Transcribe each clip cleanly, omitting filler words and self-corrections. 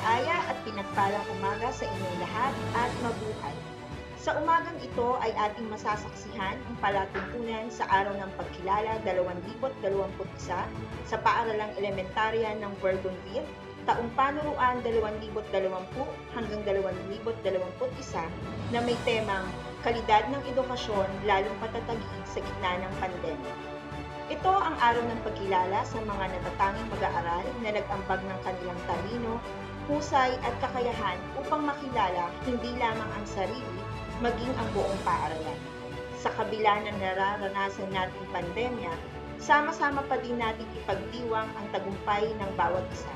Mapagpaaya at pinagpalang umaga sa inyong lahat at mabuhay. Sa umagang ito ay ating masasaksihan ang palatuntunan sa araw ng pagkilala 2021 sa paaralang elementarya ng Bougainville, taong panuruan 2020 hanggang 2021 na may temang kalidad ng edukasyon lalong patatagin sa gitna ng pandemya. Ito ang araw ng pagkilala sa mga natatanging mag-aaral na nag-ambag ng kanilang talino, husay at kakayahan upang makilala hindi lamang ang sarili, maging ang buong paaralan. Sa kabila ng nararanasan nating pandemya, sama-sama pa din nating ipagdiwang ang tagumpay ng bawat isa.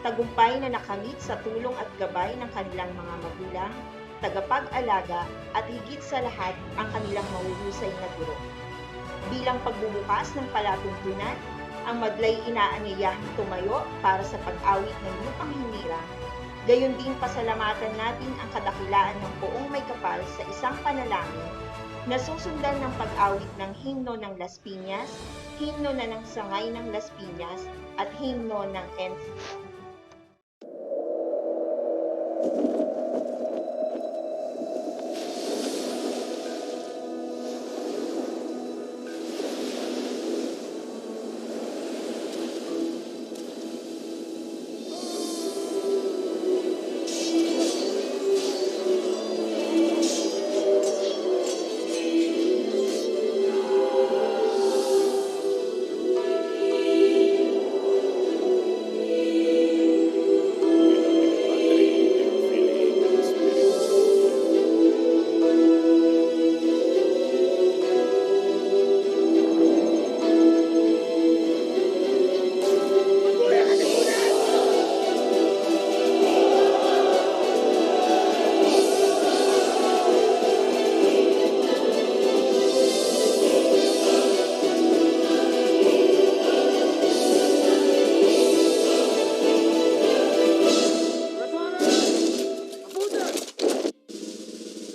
Tagumpay na nakamit sa tulong at gabay ng kanilang mga magulang, tagapag-alaga at higit sa lahat ang kanilang mahuhusay na guro. Bilang pagbubukas ng palatuntunan, ang madlay inaanyayahang tumayo para sa pag-awit ng lupang hinirang. Gayon din pasalamatan natin ang kadakilaan ng buong may kapal sa isang panalangin na susundan ng pag-awit ng himno ng Las Piñas, himno na ng Sangay ng Las Piñas at himno ng NCC.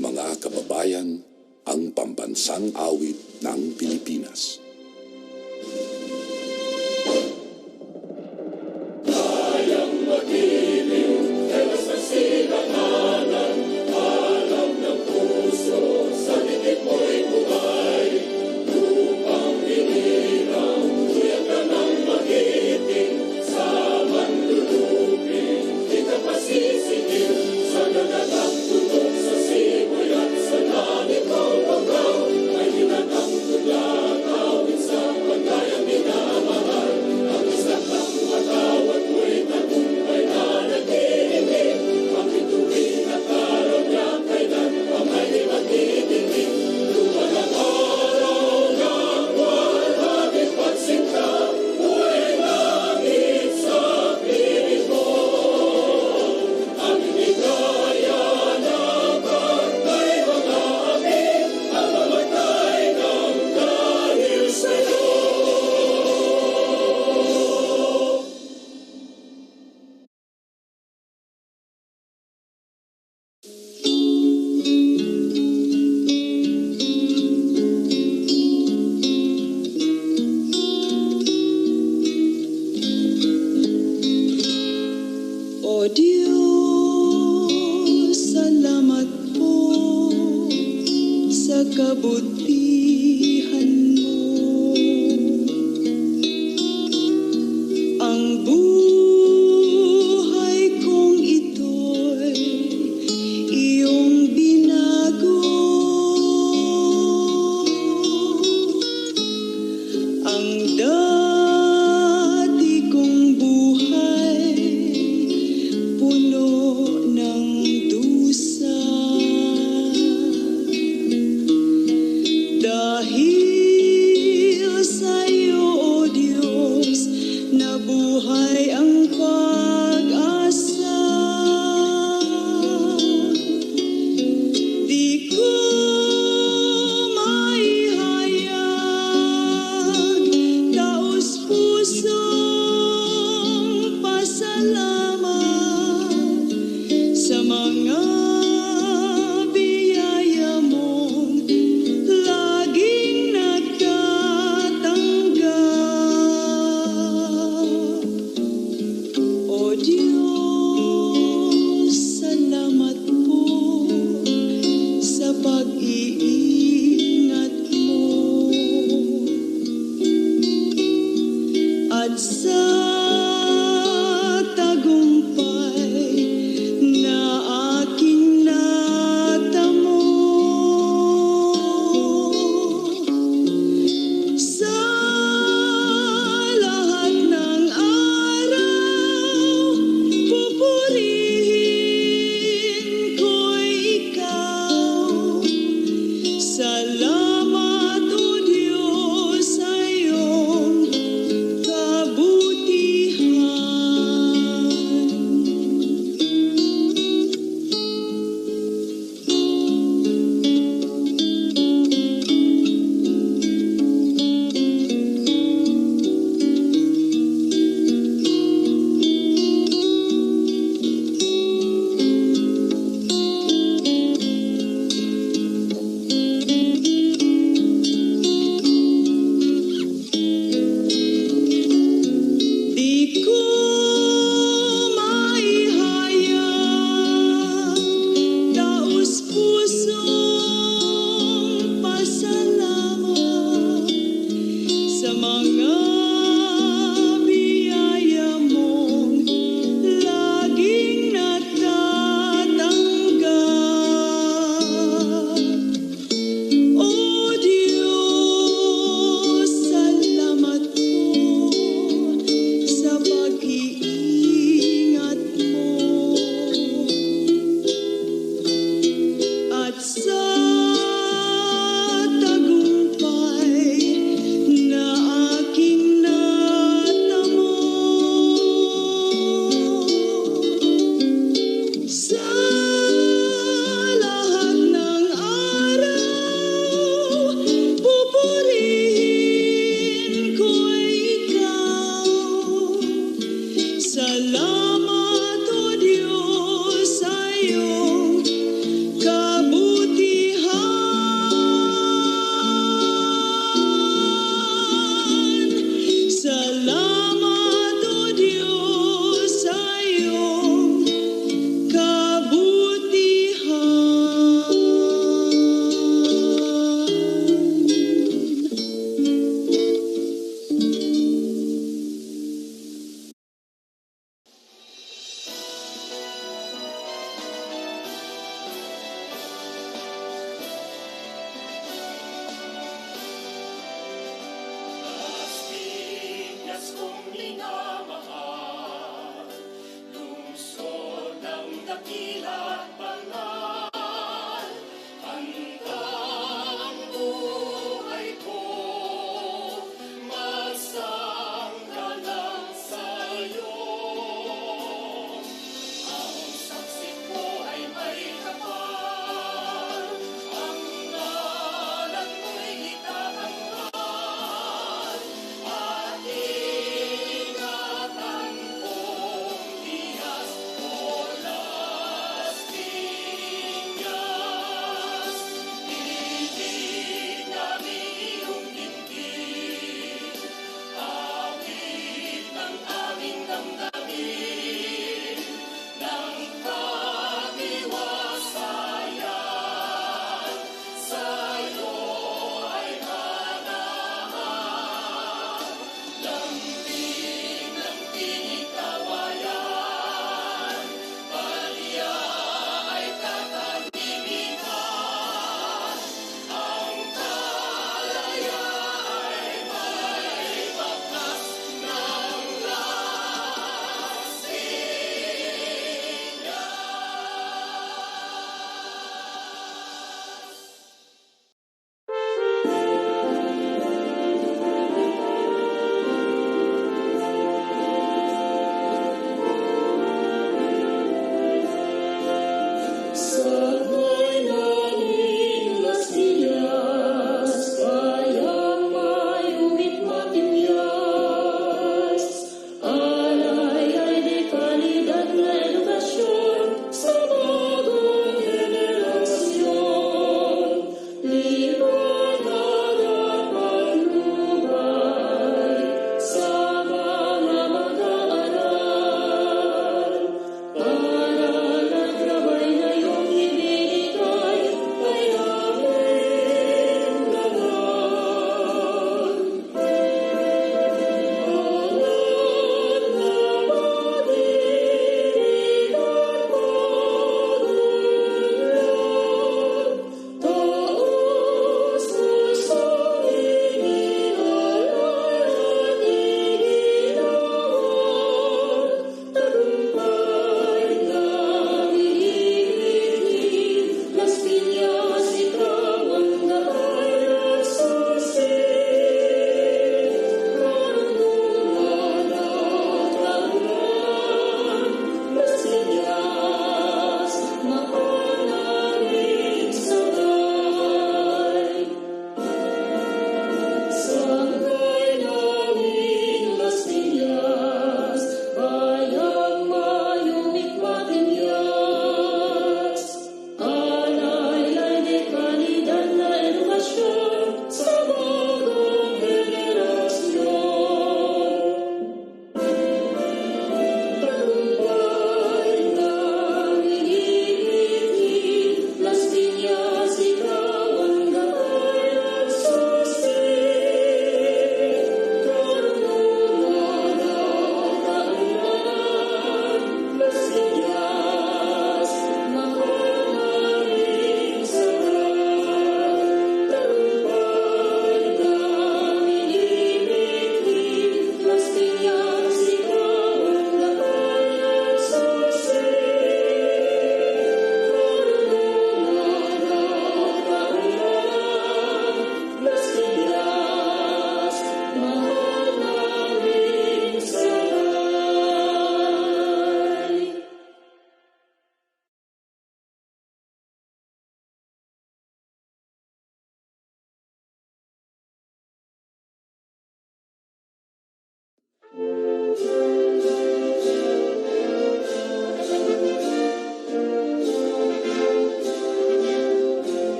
Mga kababayan, ang pambansang awit ng Pilipinas. O Diyos, salamat po sa kabutihan mo. Ang buhay kong ito'y iyong binago. Ang dati kong buhay puno ng dusa.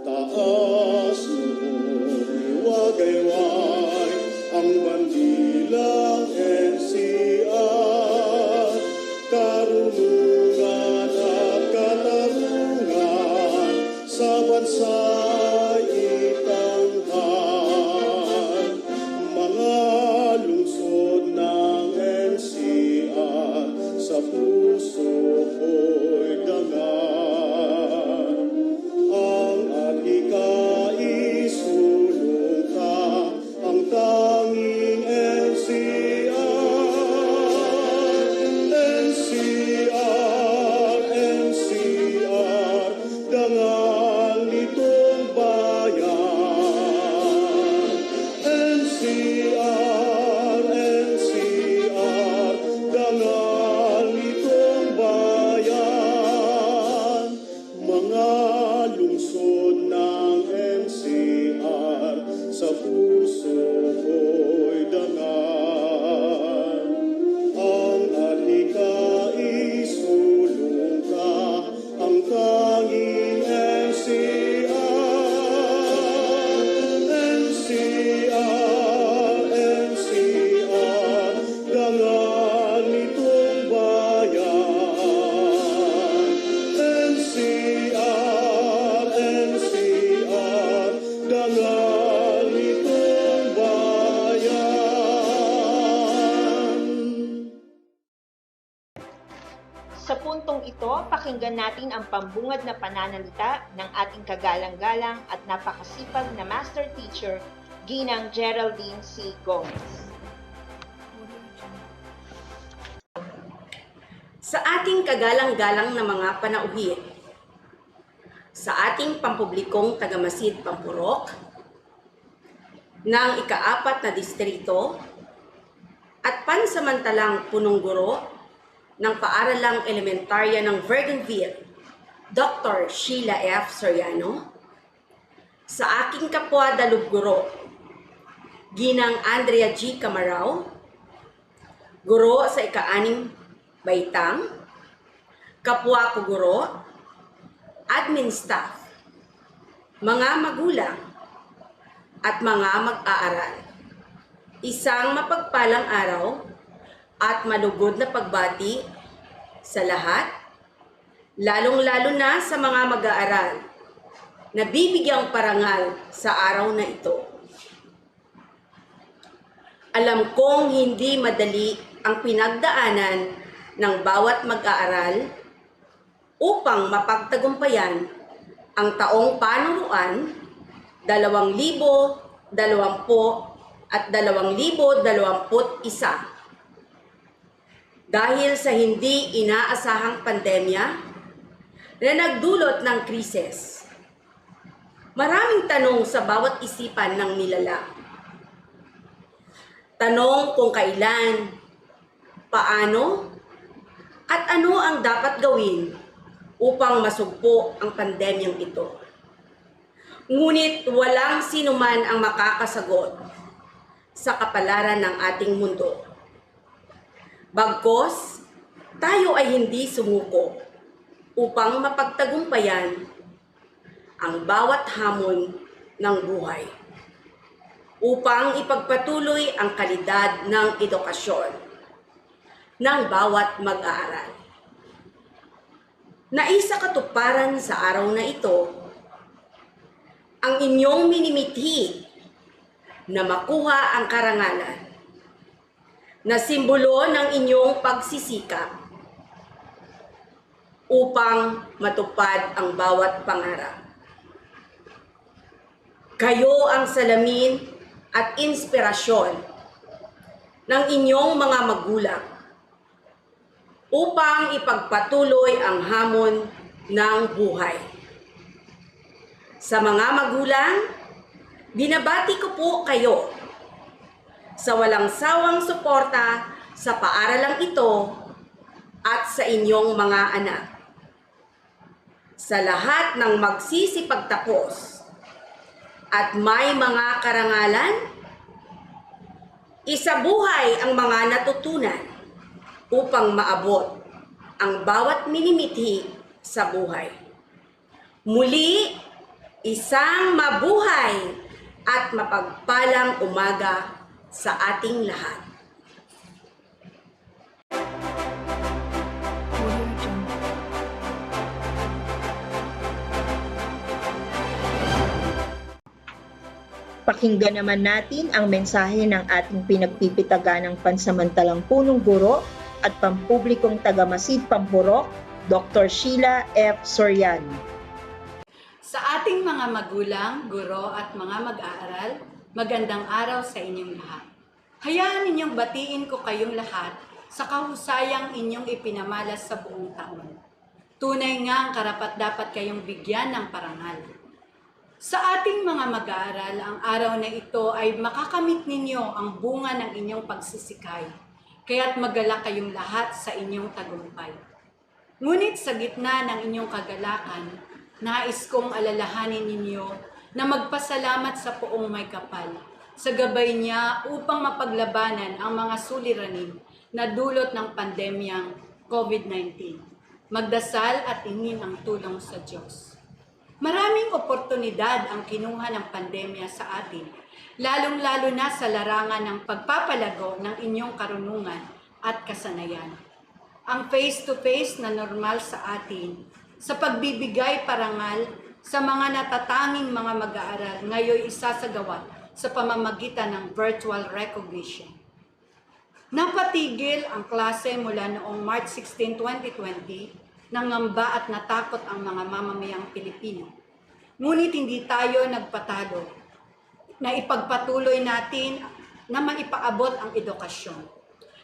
Taas Sa puntong ito, pakinggan natin ang pambungad na pananalita ng ating kagalang-galang at napakasipag na master teacher, Ginang Geraldine C. Gomez. Sa ating kagalang-galang na mga panauhin, sa ating pampublikong Tagamasid, Pampurok, ng ika-4 na distrito at pansamantalang punong guro ng paaralang elementarya ng Vergenville, Dr. Sheila F. Soriano, sa aking kapwa dalubguro, Ginang Andrea G. Camarao, guro sa ika-6 Baitang, kapwa ko guro, admin staff, mga magulang, at mga mag-aaral. Isang mapagpalang araw at malugod na pagbati sa lahat, lalong-lalo na sa mga mag-aaral na bibigyang parangal sa araw na ito. Alam kong hindi madali ang pinagdaanan ng bawat mag-aaral upang mapagtagumpayan ang taong panuruan 2020 at 2021 dahil sa hindi inaasahang pandemya na nagdulot ng krisis. Maraming tanong sa bawat isipan ng nilalang. Tanong kung kailan, paano, at ano ang dapat gawin upang masugpo ang pandemyang ito. Ngunit walang sinuman ang makakasagot sa kapalaran ng ating mundo. Bagkus, tayo ay hindi sumuko upang mapagtagumpayan ang bawat hamon ng buhay, upang ipagpatuloy ang kalidad ng edukasyon ng bawat mag-aaral. Naisa katuparan sa araw na ito ang inyong minimithi na makuha ang karangalan na simbolo ng inyong pagsisikap upang matupad ang bawat pangarap. Kayo ang salamin at inspirasyon ng inyong mga magulang upang ipagpatuloy ang hamon ng buhay. Sa mga magulang, binabati ko po kayo sa walang sawang suporta sa paaralang ito at sa inyong mga anak. Sa lahat ng magsisipagtapos at may mga karangalan, isabuhay ang mga natutunan upang maabot ang bawat minimithi sa buhay. Muli, isang mabuhay at mapagpalang umaga sa ating lahat. Pakinggan naman natin ang mensahe ng ating pinagpipitaganang pansamantalang punong guro at pampublikong Tagamasid, Pampurok, Dr. Sheila F. Soriano. Sa ating mga magulang, guro at mga mag-aaral, magandang araw sa inyong lahat. Hayaan ninyong batiin ko kayong lahat sa kahusayang inyong ipinamalas sa buong taon. Tunay nga ang karapat-dapat kayong bigyan ng parangal. Sa ating mga mag-aaral, ang araw na ito ay makakamit ninyo ang bunga ng inyong pagsisikay. Kaya't magalak kayong lahat sa inyong tagumpay. Ngunit sa gitna ng inyong kagalakan, nais kong alalahanin ninyo na magpasalamat sa Poong May Kapal sa gabay niya upang mapaglabanan ang mga suliranin na dulot ng pandemyang COVID-19. Magdasal at hingin ang tulong sa Diyos. Maraming oportunidad ang kinuha ng pandemya sa atin, lalong-lalo na sa larangan ng pagpapalago ng inyong karunungan at kasanayan. Ang face-to-face na normal sa atin, sa pagbibigay parangal sa mga natatanging mga mag-aaral, ngayon isasagawa sa pamamagitan ng virtual recognition. Napatigil ang klase mula noong March 16, 2020, nangamba at natakot ang mga mamamayang Pilipino. Ngunit hindi tayo nagpatalo na ipagpatuloy natin na maipaabot ang edukasyon.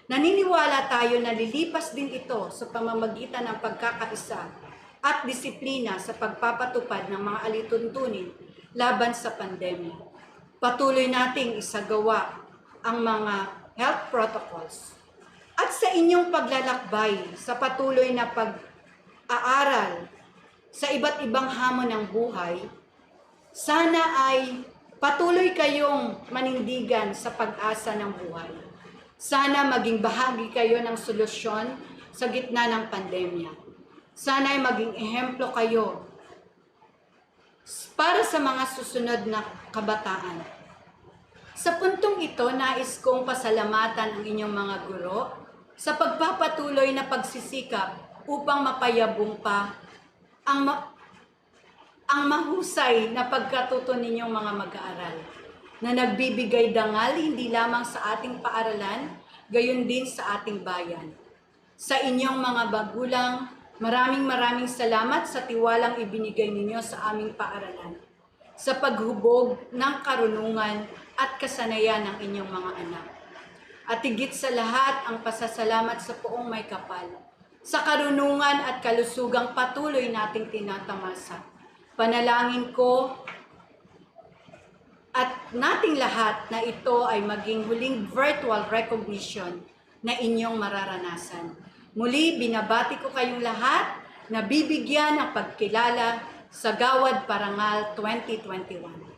Naniniwala tayo na lilipas din ito sa pamamagitan ng pagkakaisa at disiplina sa pagpapatupad ng mga alituntunin laban sa pandemya. Patuloy nating isagawa ang mga health protocols. At sa inyong paglalakbay sa patuloy na pag-aaral sa iba't ibang hamon ng buhay, sana ay patuloy kayong manindigan sa pag-asa ng buhay. Sana maging bahagi kayo ng solusyon sa gitna ng pandemya. Sana ay maging ehemplo kayo para sa mga susunod na kabataan. Sa puntong ito, nais kong pasalamatan ang inyong mga guro sa pagpapatuloy na pagsisikap upang mapayabong pa ang mahusay na pagkatuto ninyong mga mag-aaral na nagbibigay dangal hindi lamang sa ating paaralan, gayon din sa ating bayan. Sa inyong mga magulang, maraming salamat sa tiwalang ibinigay ninyo sa aming paaralan, sa paghubog ng karunungan at kasanayan ng inyong mga anak. At higit sa lahat, ang pasasalamat sa poong may kapal, sa karunungan at kalusugang patuloy nating tinatamasa. Panalangin ko at nating lahat na ito ay maging huling virtual recognition na inyong mararanasan. Muli, binabati ko kayong lahat na bibigyan ng pagkilala sa Gawad Parangal 2021.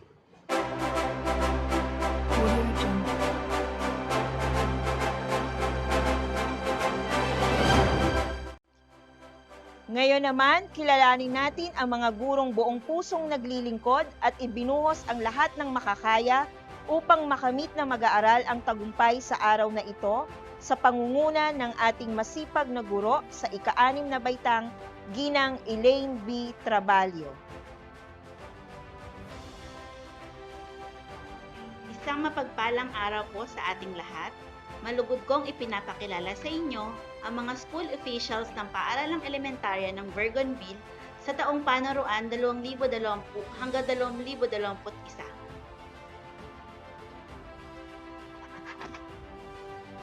Ngayon naman, kilalanin natin ang mga gurong buong pusong naglilingkod at ibinuhos ang lahat ng makakaya upang makamit na mag-aaral ang tagumpay sa araw na ito sa pangunguna ng ating masipag na guro sa ika-6 na baitang, Ginang Elaine B. Traballo. Isang mapagpalang araw po sa ating lahat. Malugod kong ipinapakilala sa inyo ang mga school officials ng paaralang elementarya ng Bougainville sa taong panaruan 2020 hanggang 2021.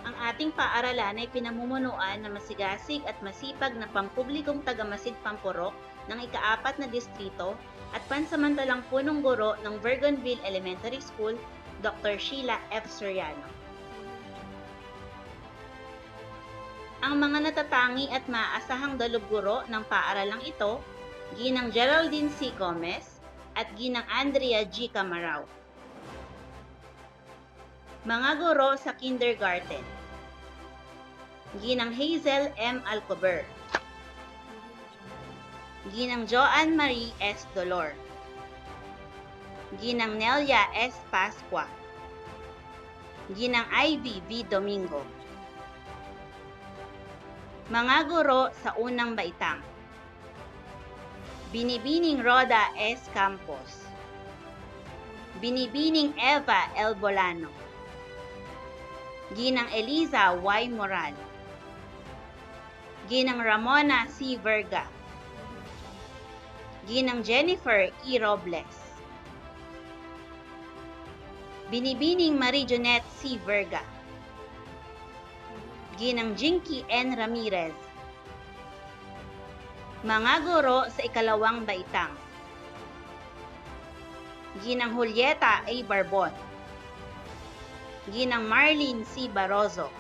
Ang ating paaralan ay pinamumunuan ng masigasig at masipag na pampublikong tagamasid Pampurok ng ika-4 na distrito at pansamantalang punong guro ng Bougainville Elementary School, Dr. Sheila F. Soriano. Ang mga natatangi at maaasahang dalubguro ng paaralang ito, Ginang Geraldine C. Gomez at Ginang Andrea G. Camarao. Mga guro sa kindergarten, Ginang Hazel M. Alcober, Ginang Joanne Marie S. Dolor, Ginang Nelia S. Pascua, Ginang Ivy V. Domingo. Mga guro sa unang baitang, Binibining Roda S. Campos, Binibining Eva L. Bolano, Ginang Eliza Y. Moral, Ginang Ramona C. Verga, Ginang Jennifer E. Robles, Binibining Marie Jonette C. Verga, Ginang Jinky N. Ramirez. Mga guro sa ikalawang baitang, Ginang Julieta A. Barbon, Ginang Marlene C. Barroso,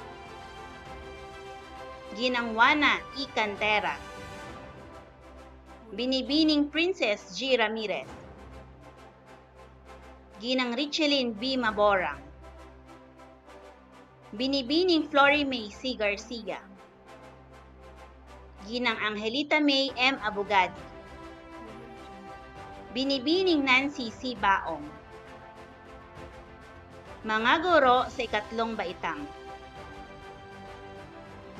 Ginang Juana E. Cantera, Binibining Princess G. Ramirez, Ginang Richelyn B. Maborang, Binibining Flory May C. Garcia, Ginang Angelita May M. Abogadi, Binibining Nancy C. Baong. Mga guro sa ikatlong baitang,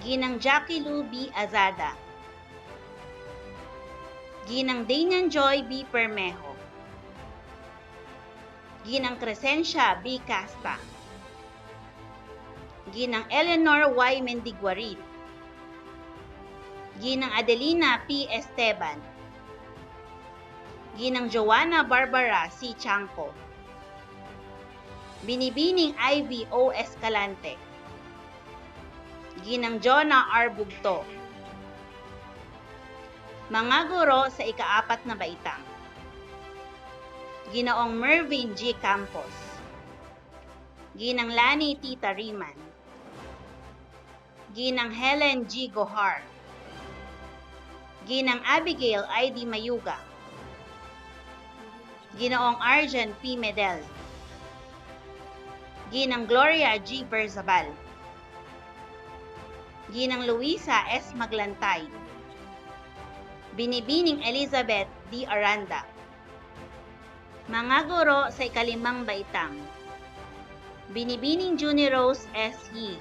Ginang Jackie Lou B. Azada, Ginang Danian Joy B. Permejo, Ginang Crescencia B. Casta, Ginang Eleanor Y. Mendiguarin, Ginang Adelina P. Esteban, Ginang Joanna Barbara C. Chanco, Binibining Ivy O. Escalante, Ginang Jonah R. Bugto. Mga guro sa ika-4 na baitang: Ginoong Mervin G. Campos, Ginang Lani T. Tariman, Ginang Helen G. Gohar, Ginang Abigail I. D. Mayuga, Ginoong Arjan P. Medel, Ginang Gloria G. Berzabal, Ginang Luisa S. Maglantay, Binibining Elizabeth D. Aranda. Mga guro sa ika-5 baitang: Binibining Junie Rose S. Yi,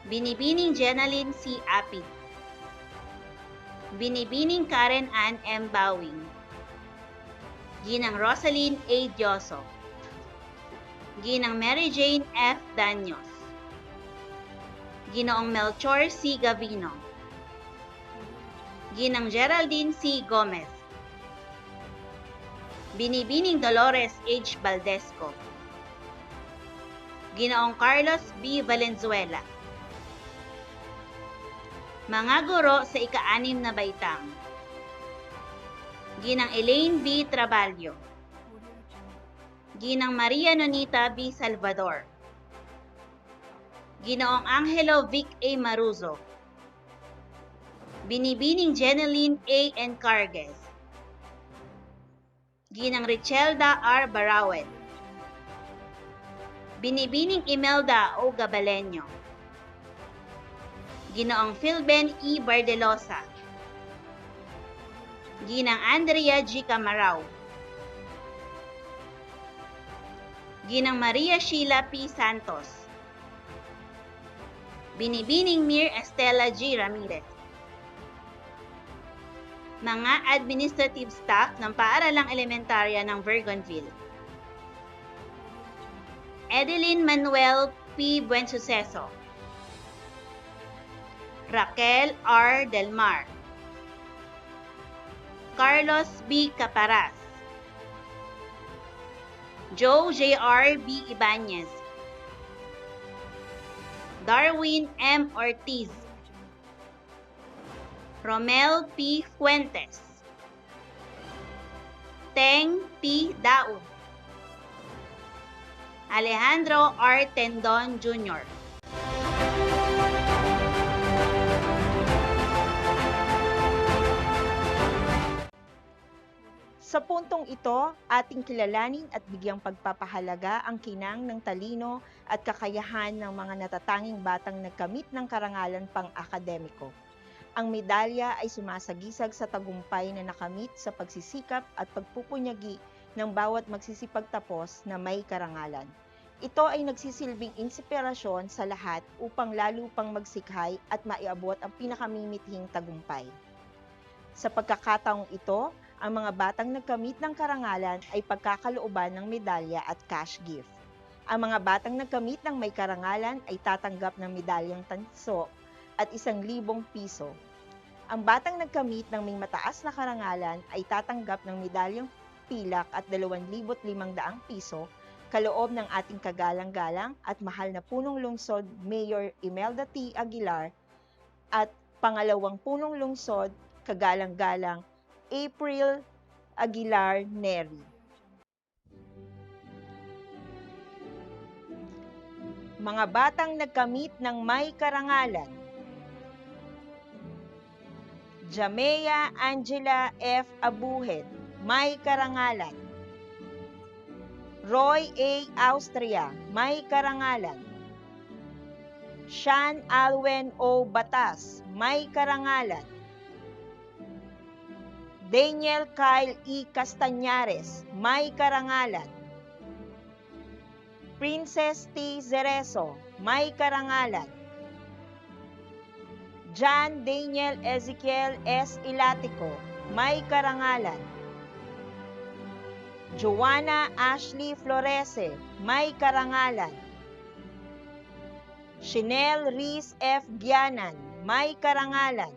Binibining Jenaline C. Apid, Binibining Karen Ann M. Bawing, Ginang Rosaline A. Dioso, Ginang Mary Jane F. Danyos, Ginoong Melchor C. Gavino, Ginang Geraldine C. Gomez, Binibining Dolores H. Baldesco, Ginoong Carlos B. Valenzuela. Mga guro sa ika-6 na baitang: Ginang Elaine B. Traballo, Ginang Maria Nonita B. Salvador, Ginoong Angelo Vic A. Maruzo, Binibining Jeneline A. Encarguez, Ginang Richelda R. Barawet, Binibining Imelda O. Gabaleño, Ginoong Philben E. Bardelosa, Ginang Andrea G. Camarao, Ginang Maria Sheila P. Santos, Binibining Mir Estela G. Ramirez. Mga administrative staff ng Paaralang Elementarya ng Vergonville: Edeline Manuel P. Buensuceso, Raquel R. Delmar, Carlos B. Caparaz, Joe J.R. B. Ibanez, Darwin M. Ortiz, Romel P. Fuentes, Teng P. Daud, Alejandro R. Tendon Jr. Sa puntong ito, ating kilalanin at bigyang pagpapahalaga ang kinang ng talino at kakayahan ng mga natatanging batang nagkamit ng karangalan pang-akademiko. Ang medalya ay sumasagisag sa tagumpay na nakamit sa pagsisikap at pagpupunyagi ng bawat magsisipagtapos na may karangalan. Ito ay nagsisilbing inspirasyon sa lahat upang lalo pang magsikhay at maiabot ang pinakamimithing tagumpay. Sa pagkakataong ito, ang mga batang nagkamit ng karangalan ay pagkakalooban ng medalya at cash gift. Ang mga batang nagkamit ng may karangalan ay tatanggap ng medalyang tanso at 1,000 piso. Ang batang nagkamit ng may mataas na karangalan ay tatanggap ng medalyang pilak at 2,500 piso, kaloob ng ating kagalang-galang at mahal na punong lungsod Mayor Imelda T. Aguilar at pangalawang punong lungsod kagalang-galang April Aguilar Neri. Mga batang nagkamit ng may karangalan: Jamea Angela F. Abuhed, may karangalan. Roy A. Austria, may karangalan. Sean Alwen O. Batas, may karangalan. Daniel Kyle E. Castañares, may karangalan. Princess T. Zereso, may karangalan. John Daniel Ezekiel S. Ilatico, may karangalan. Joanna Ashley Florese, may karangalan. Shinel Riz F. Gianan, may karangalan.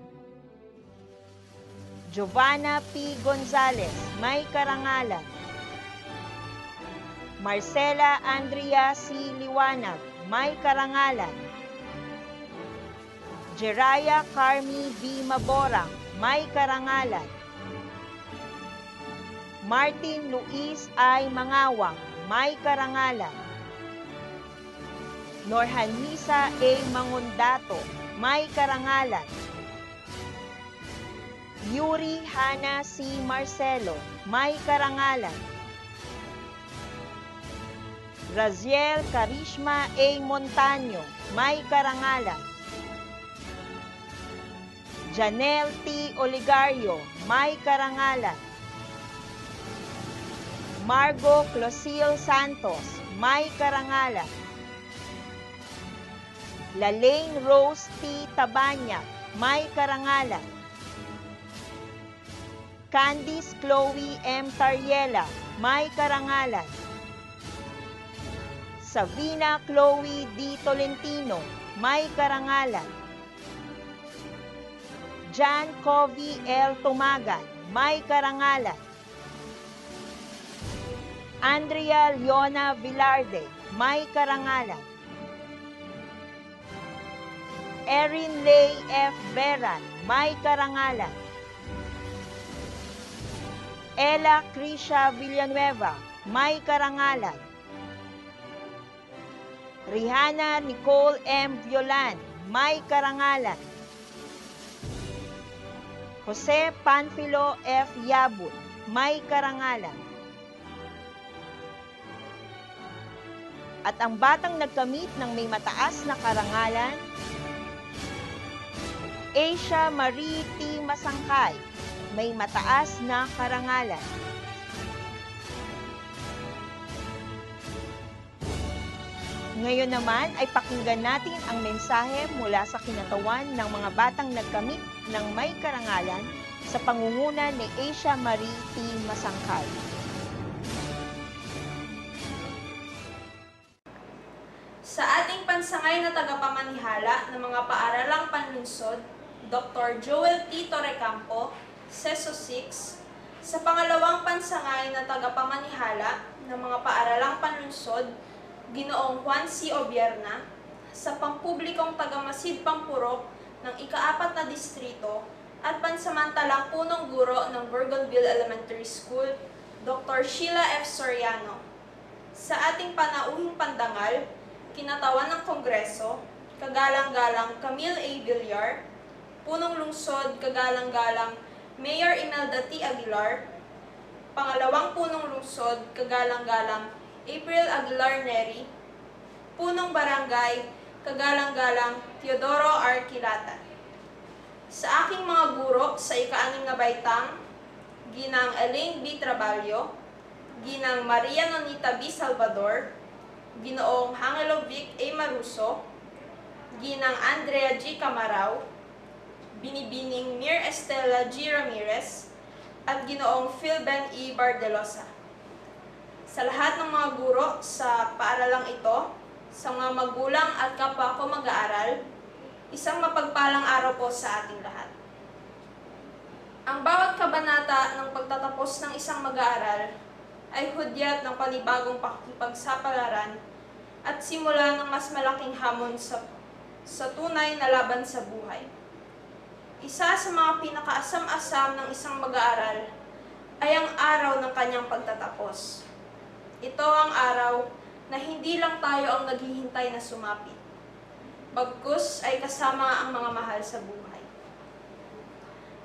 Giovanna P. Gonzalez, may karangalan. Marcela Andrea C. Liwanag, may karangalan. Jeraya Carmi B. Maborang, may karangalan. Martin Luis I. Mangawang, may karangalan. Norhanisa A. Mangundato, may karangalan. Yuri Hana C. Marcelo, may karangalan. Raziel Karishma A. Montaño, may karangalan. Janelle T. Oligario, may karangalan. Margo Closil Santos, may karangalan. Lalaine Rose T. Tabanya, may karangalan. Candice Chloe M. Tariela, may karangalan. Savina Chloe D. Tolentino, may karangalan. Jan Covey L. Tumagan, may karangalan. Andrea Leona Villarde, may karangalan. Erin Lay F. Beran, may karangalan. Ella Krisha Villanueva, may karangalan. Rihanna Nicole M. Violan, may karangalan. Jose Panfilo F. Yabut, may karangalan. At ang batang nagkamit ng may mataas na karangalan, Asia Marie T. Masangkay, may mataas na karangalan. Ngayon naman ay pakinggan natin ang mensahe mula sa kinatawan ng mga batang nagkamit ng may karangalan sa pangunguna ni Asia Marie T. Masangkay. Sa ating pansangay na tagapamanihala ng mga paaralang panlungsod, Dr. Joel T. Torrecampo, Seso 6, sa pangalawang pansangay na tagapamanihala ng mga paaralang panlungsod, Ginoong Juan C. Obierna, sa pampublikong tagamasid Pampurok ng ika-4 na distrito at pansamantalang punong guro ng Bougainville Elementary School, Dr. Sheila F. Soriano. Sa ating panauhing pandangal, kinatawan ng Kongreso, kagalang-galang Camille A. Villar, punong lungsod, kagalang-galang Mayor Imelda T. Aguilar, pangalawang punong lungsod, kagalang-galang April Aguilar Neri, punong barangay, kagalang-galang Teodoro R. Quilata. Sa aking mga guro sa ika-6 na baitang, Ginang Elaine B. Traballo, Ginang Maria Nonita B. Salvador, Ginoong Hangelo Vic A. Maruso, Ginang Andrea G. Camarao, Binibining Mir Estela G. Ramirez, at Ginoong Philben E. Bardelosa. Sa lahat ng mga guro sa paaralang ito, sa mga magulang at kapwa ko mag-aaral, isang mapagpalang araw po sa ating lahat. Ang bawat kabanata ng pagtatapos ng isang mag-aaral ay hudyat ng panibagong pakikipagsapalaran at simula ng mas malaking hamon sa tunay na laban sa buhay. Isa sa mga pinakaasam-asam ng isang mag-aaral ay ang araw ng kanyang pagtatapos. Ito ang araw na hindi lang tayo ang naghihintay na sumapit, bagkus ay kasama ang mga mahal sa buhay.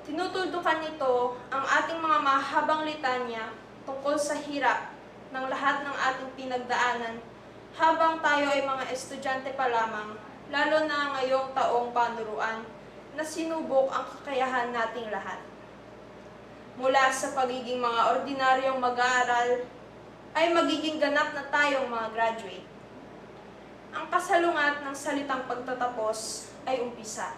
Tinutuldukan nito ang ating mga mahabang litanya tungkol sa hirap ng lahat ng ating pinagdaanan habang tayo ay mga estudyante pa lamang, lalo na ngayong taong panuruan na sinubok ang kakayahan nating lahat. Mula sa pagiging mga ordinaryong mag-aaral, ay magiging ganap na tayong mga graduate. Ang kasalungat ng salitang pagtatapos ay umpisa.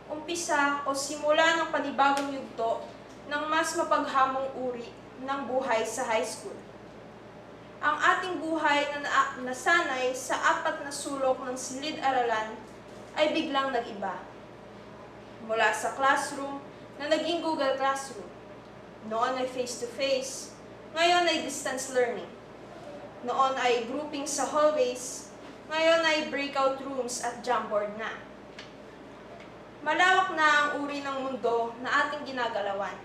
Umpisa o simula ng panibagong yugto ng mas mapaghamong uri ng buhay sa high school. ang ating buhay na nasanay sa 4 na sulok ng silid-aralan ay biglang nag-iba. Mula sa classroom na naging Google Classroom, noon ay face-to-face, ngayon ay distance learning. Noon ay grouping sa hallways, ngayon ay breakout rooms at Jamboard na. Malawak na ang uri ng mundo na ating ginagalawan.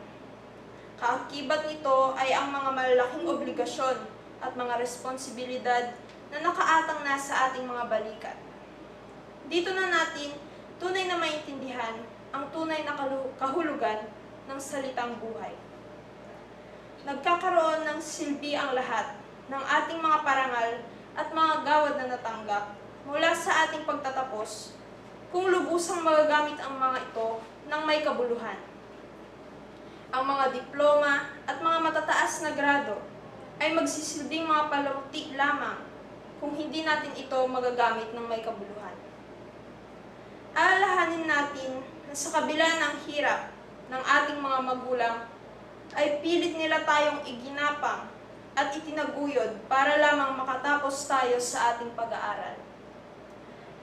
Kaakibat nito ay ang mga malalaking obligasyon at mga responsibilidad na nakaatang na sa ating mga balikat. Dito na natin tunay na maintindihan ang tunay na kahulugan ng salitang buhay. Nagkakaroon ng silbi ang lahat ng ating mga parangal at mga gawad na natanggap mula sa ating pagtatapos kung lubusang magagamit ang mga ito ng may kabuluhan. Ang mga diploma at mga matataas na grado ay magsisilbing mga palamuti lamang kung hindi natin ito magagamit ng may kabuluhan. Alalahanin natin na sa kabila ng hirap ng ating mga magulang ay pilit nila tayong iginapang at itinaguyod para lamang makatapos tayo sa ating pag-aaral.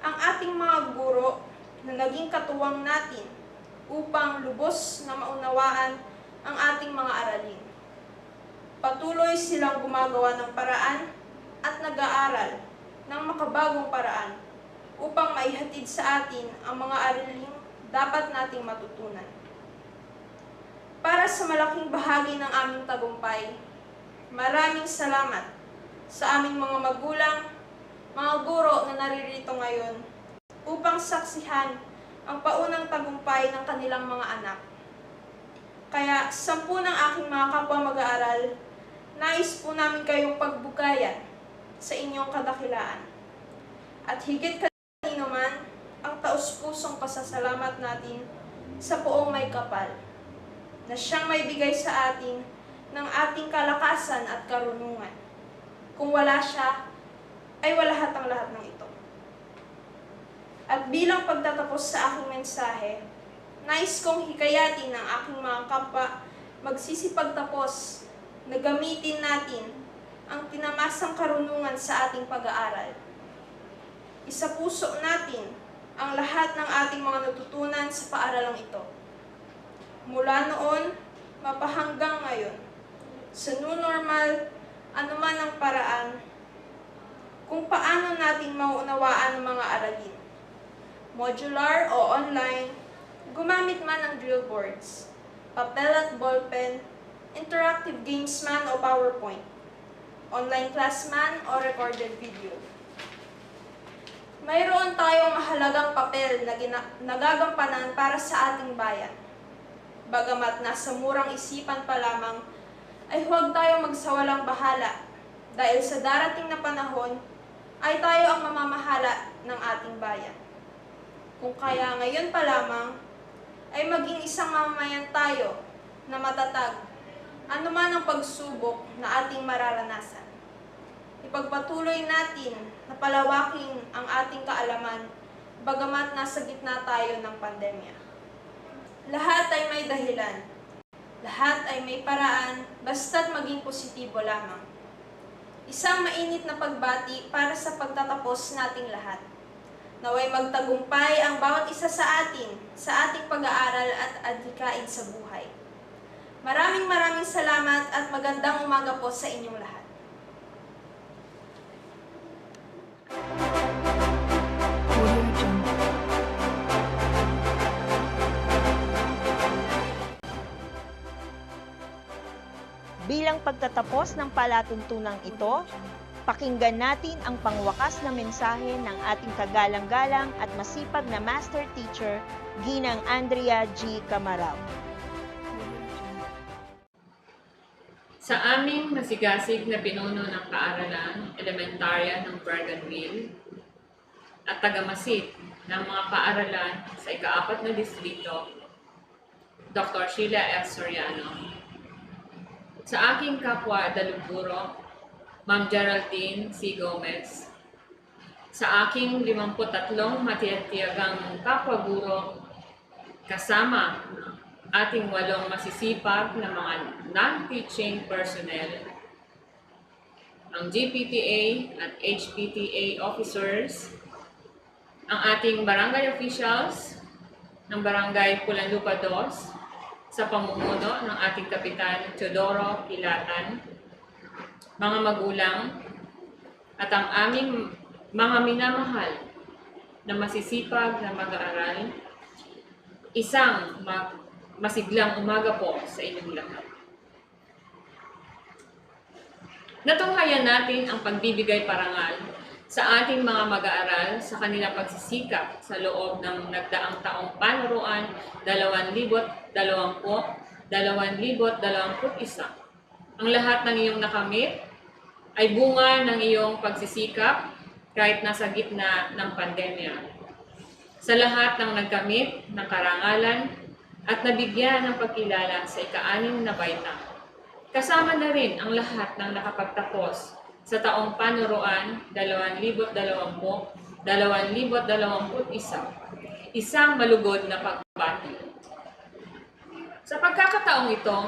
Ang ating mga guro na naging katuwang natin upang lubos na maunawaan ang ating mga aralin. Patuloy silang gumagawa ng paraan at nag-aaral ng makabagong paraan upang maihatid sa atin ang mga aralin dapat nating matutunan. Para sa malaking bahagi ng aming tagumpay, maraming salamat sa aming mga magulang, mga guro na naririto ngayon upang saksihan ang paunang tagumpay ng kanilang mga anak. Kaya 10 ng aking mga kapwa mag-aaral, nais po namin kayong pagbugayan sa inyong kadakilaan. At higit kanino man, ang taus-pusong pasasalamat natin sa Poong may kapal, na siyang may bigay sa atin ng ating kalakasan at karunungan. Kung wala siya, ay wala hatang lahat ng ito. At bilang pagtatapos sa aking mensahe, nais kong hikayatin ng aking mga kapwa magsisipagtapos na gamitin natin ang tinamasang karunungan sa ating pag-aaral. Isapuso natin ang lahat ng ating mga natutunan sa paaralang ito. Mula noon, mapahanggang ngayon, sa new normal, anuman ang paraan, kung paano natin mauunawaan ang mga aralin. Modular o online, gumamit man ng drill boards, papel at ballpen, interactive games man o PowerPoint, online class man o recorded video. Mayroon tayong mahalagang papel na nagagampanan para sa ating bayan. Bagamat nasa murang isipan pa lamang, ay huwag tayong magsawalang bahala dahil sa darating na panahon ay tayo ang mamamahala ng ating bayan. Kung kaya ngayon pa lamang, ay maging isang mamamayan tayo na matatag, anuman ang pagsubok na ating mararanasan. Ipagpatuloy natin na palawakin ang ating kaalaman, bagamat nasa gitna tayo ng pandemya. Lahat ay may dahilan, lahat ay may paraan, basta't maging positibo lamang. Isang mainit na pagbati para sa pagtatapos nating lahat. Naway magtagumpay ang bawat isa sa atin, sa ating pag-aaral at adhikain sa buhay. Maraming salamat at magandang umaga po sa inyong lahat. Bilang pagtatapos ng palatuntunang ito, pakinggan natin ang pangwakas na mensahe ng ating kagalang-galang at masipag na Master Teacher, Ginang Andrea G. Camarao. Sa aming masigasig na pinuno ng paaralan, elementarya ng Bougainville at tagamasid ng mga paaralan sa ika-4 na distrito, Dr. Sheila F. Soriano. Sa aking kapwa daluguro, Ma'am Geraldine C. Gomez. Sa aking 53 matiyatiyagang kapwa-guro, kasama ating 8 masisipag na mga non-teaching personnel, ng GPTA at HPTA officers, ang ating barangay officials ng Barangay Pulanlupa 2 sa pamumuno ng ating Kapitan Teodoro Kilatan, mga magulang, at ang aming mga minamahal na masisipag na mag-aaral, isang masiglang umaga po sa inyong lahat. Natunghayan natin ang pagbibigay parangal sa ating mga mag-aaral sa kanilang pagsisikap sa loob ng nagdaang taong panuruan 2020-2021. Ang lahat ng iyong nakamit ay bunga ng iyong pagsisikap kahit nasa gitna ng pandemya. Sa lahat ng nagkamit ng karangalan at nabigyan ng pagkilala sa ika-6 na baitang. Kasama na rin ang lahat ng nakapagtapos sa taong panuruan 2020-2021, isang malugod na pagbati. Sa pagkakataong ito,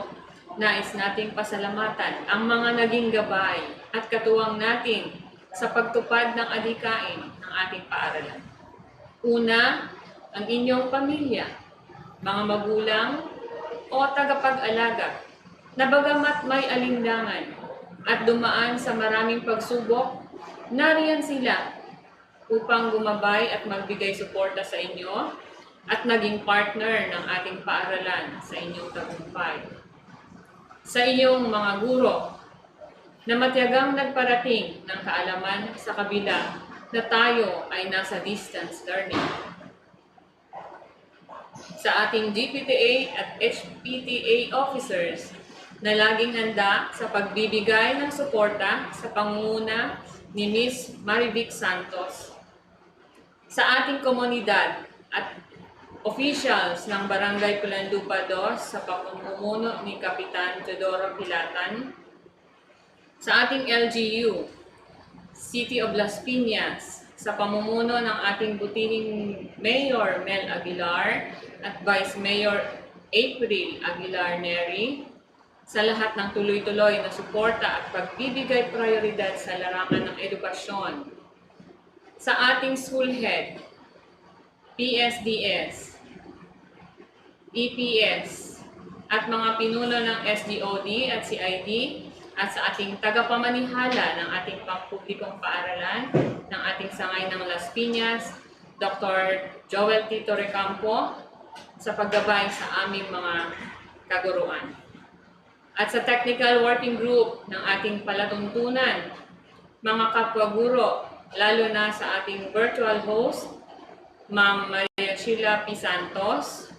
nais nating pasalamatan ang mga naging gabay at katuwang natin sa pagtupad ng adhikain ng ating paaralan. Una, ang inyong pamilya, mga magulang o tagapag-alaga, na bagamat may alinlangan at dumaan sa maraming pagsubok, nariyan sila upang gumabay at magbigay suporta sa inyo at naging partner ng ating paaralan sa inyong tagumpay. Sa iyong mga guro na matiyagang nagparating ng kaalaman sa kabila na tayo ay nasa distance learning. Sa ating GPTA at HPTA officers na laging handa sa pagbibigay ng suporta sa pangunguna ni Ms. Marivic Santos. Sa ating komunidad at officials ng Barangay Pulanlupa 2 sa pamumuno ni Kapitan Teodoro Kilatan. Sa ating LGU, City of Las Piñas, sa pamumuno ng ating butihing Mayor Mel Aguilar at Vice Mayor April Aguilar Neri, sa lahat ng tuloy-tuloy na suporta at pagbibigay prioridad sa larangan ng edukasyon. Sa ating school head, PSDS, EPS, at mga pinuno ng SDOD at CID, at sa ating tagapamanihala ng ating pampublikong paaralan, ng ating sangay ng Las Piñas, Dr. Joel Tito Recampo, sa paggabay sa aming mga kaguruan. At sa technical working group ng ating palatuntunan, mga kapwa-guro, lalo na sa ating virtual host, Ma'am Maria Sheila P. Santos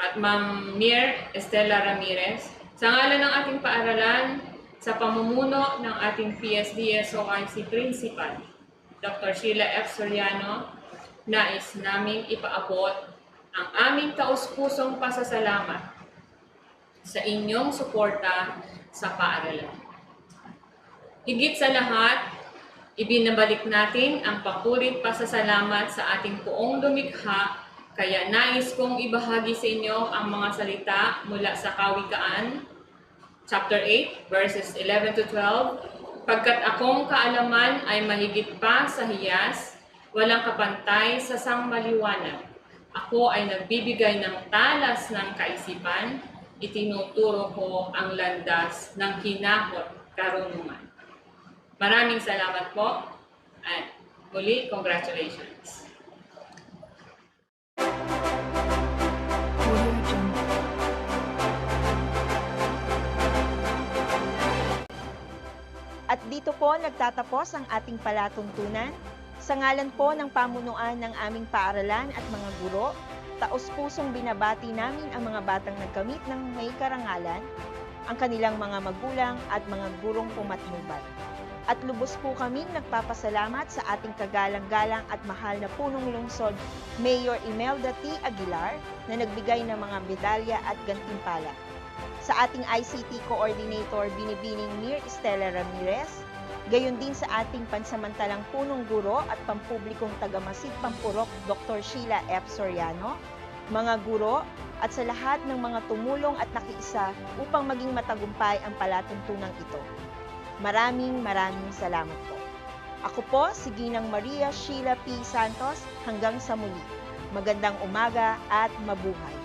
at Ma'am Mir Estela Ramirez, sa ngalan ng ating paaralan, sa pamumuno ng ating PSDS-OIC Principal, Dr. Sheila F. Soriano, nais naming ipaabot ang aming taus-pusong pasasalamat sa inyong suporta sa paaralan. Higit sa lahat, ibinabalik natin ang papurit pasasalamat sa ating poong lumikha, kaya nais kong ibahagi sa inyo ang mga salita mula sa Kawikaan, chapter 8, verses 11 to 12. Pagkat akong kaalaman ay mahigit pa sa hiyas, walang kapantay sa sangmaliwanag. Ako ay nagbibigay ng talas ng kaisipan, itinuturo ko ang landas ng hinahot karunungan. Maraming salamat po at muli, congratulations. At dito po nagtatapos ang ating palatuntunan. Sa ngalan po ng pamunuan ng aming paaralan at mga guro, taos-pusong binabati namin ang mga batang nagkamit ng may karangalan, ang kanilang mga magulang at mga gurong pumatnubay. At lubos po kaming nagpapasalamat sa ating kagalang-galang at mahal na punong lungsod, Mayor Imelda T. Aguilar, na nagbigay ng mga medalya at gantimpala. Sa ating ICT Coordinator, Binibining Mir Estela Ramirez, gayon din sa ating pansamantalang punong guro at pampublikong tagamasid Pampurok, Dr. Sheila F. Soriano, mga guro, at sa lahat ng mga tumulong at nakiisa upang maging matagumpay ang palatuntunang ito. Maraming salamat po. Ako po si Ginang Maria Sheila P. Santos. Hanggang sa muli. Magandang umaga at mabuhay.